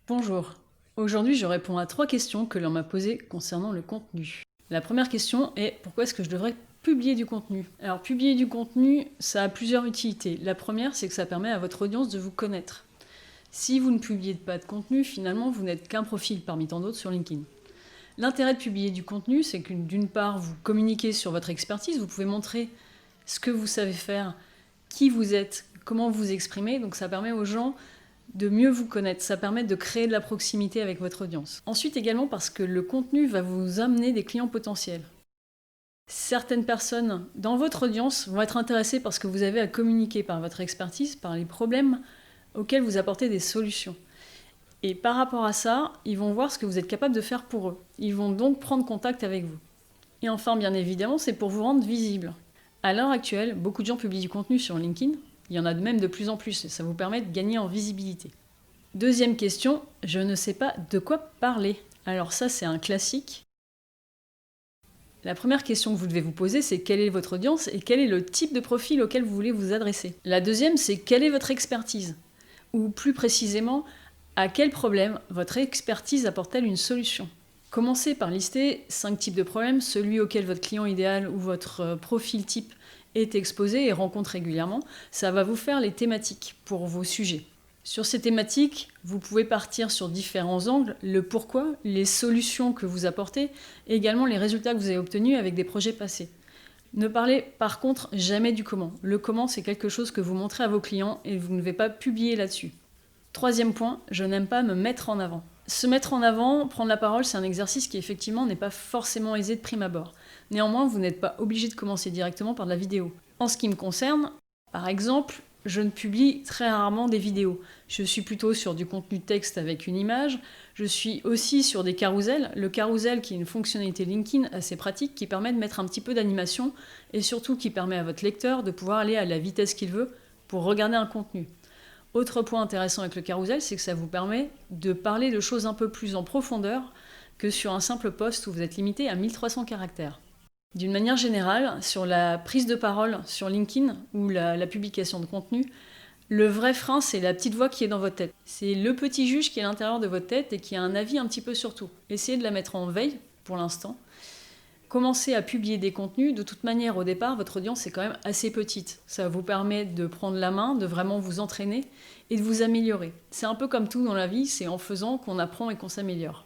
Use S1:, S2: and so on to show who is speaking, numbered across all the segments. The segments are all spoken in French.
S1: Bonjour. Aujourd'hui, je réponds à 3 questions que l'on m'a posées concernant le contenu. La première question est pourquoi est-ce que je devrais publier du contenu? Alors, publier du contenu, ça a plusieurs utilités. La première, c'est que ça permet à votre audience de vous connaître. Si vous ne publiez pas de contenu, finalement, vous n'êtes qu'un profil parmi tant d'autres sur LinkedIn. L'intérêt de publier du contenu, c'est que d'une part, vous communiquez sur votre expertise, vous pouvez montrer ce que vous savez faire, qui vous êtes, comment vous exprimez, donc ça permet aux gens de mieux vous connaître, ça permet de créer de la proximité avec votre audience. Ensuite également parce que le contenu va vous amener des clients potentiels. Certaines personnes dans votre audience vont être intéressées par ce que vous avez à communiquer, par votre expertise, par les problèmes auxquels vous apportez des solutions. Et par rapport à ça, ils vont voir ce que vous êtes capable de faire pour eux. Ils vont donc prendre contact avec vous. Et enfin, bien évidemment, c'est pour vous rendre visible. À l'heure actuelle, beaucoup de gens publient du contenu sur LinkedIn. Il y en a même de plus en plus, et ça vous permet de gagner en visibilité. Deuxième question, je ne sais pas de quoi parler. Alors ça, c'est un classique. La première question que vous devez vous poser, c'est quelle est votre audience et quel est le type de profil auquel vous voulez vous adresser. La deuxième, c'est quelle est votre expertise? Ou plus précisément, à quel problème votre expertise apporte-t-elle une solution? Commencez par lister 5 types de problèmes, celui auquel votre client idéal ou votre profil type est exposé et rencontre régulièrement. Ça va vous faire les thématiques pour vos sujets. Sur ces thématiques, vous pouvez partir sur différents angles, le pourquoi, les solutions que vous apportez, et également les résultats que vous avez obtenus avec des projets passés. Ne parlez par contre jamais du comment. Le comment, c'est quelque chose que vous montrez à vos clients et vous ne devez pas publier là-dessus. Troisième point, je n'aime pas me mettre en avant. Se mettre en avant, prendre la parole, c'est un exercice qui effectivement n'est pas forcément aisé de prime abord. Néanmoins, vous n'êtes pas obligé de commencer directement par de la vidéo. En ce qui me concerne, par exemple, je ne publie très rarement des vidéos. Je suis plutôt sur du contenu texte avec une image. Je suis aussi sur des carousels. Le carrousel qui est une fonctionnalité LinkedIn assez pratique qui permet de mettre un petit peu d'animation et surtout qui permet à votre lecteur de pouvoir aller à la vitesse qu'il veut pour regarder un contenu. Autre point intéressant avec le carrousel, c'est que ça vous permet de parler de choses un peu plus en profondeur que sur un simple post où vous êtes limité à 1300 caractères. D'une manière générale, sur la prise de parole sur LinkedIn ou la publication de contenu, le vrai frein, c'est la petite voix qui est dans votre tête. C'est le petit juge qui est à l'intérieur de votre tête et qui a un avis un petit peu sur tout. Essayez de la mettre en veille pour l'instant. Commencez à publier des contenus. De toute manière, au départ, votre audience est quand même assez petite. Ça vous permet de prendre la main, de vraiment vous entraîner et de vous améliorer. C'est un peu comme tout dans la vie, c'est en faisant qu'on apprend et qu'on s'améliore.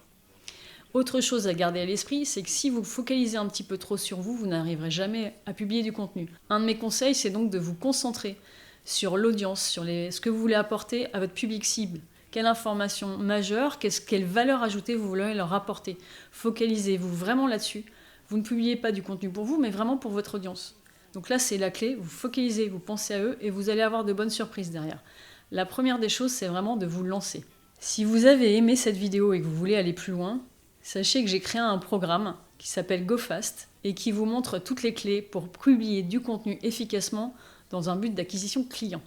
S1: Autre chose à garder à l'esprit, c'est que si vous focalisez un petit peu trop sur vous, vous n'arriverez jamais à publier du contenu. Un de mes conseils, c'est donc de vous concentrer sur l'audience, sur ce que vous voulez apporter à votre public cible. Quelle information majeure, quelle valeur ajoutée vous voulez leur apporter. Focalisez-vous vraiment là-dessus. Vous ne publiez pas du contenu pour vous, mais vraiment pour votre audience. Donc là, c'est la clé. Vous focalisez, vous pensez à eux et vous allez avoir de bonnes surprises derrière. La première des choses, c'est vraiment de vous lancer. Si vous avez aimé cette vidéo et que vous voulez aller plus loin, sachez que j'ai créé un programme qui s'appelle GoFast et qui vous montre toutes les clés pour publier du contenu efficacement dans un but d'acquisition client.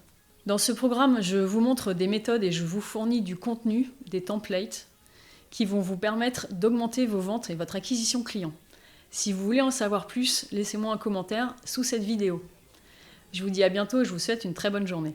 S1: Dans ce programme, je vous montre des méthodes et je vous fournis du contenu, des templates, qui vont vous permettre d'augmenter vos ventes et votre acquisition client. Si vous voulez en savoir plus, laissez-moi un commentaire sous cette vidéo. Je vous dis à bientôt et je vous souhaite une très bonne journée.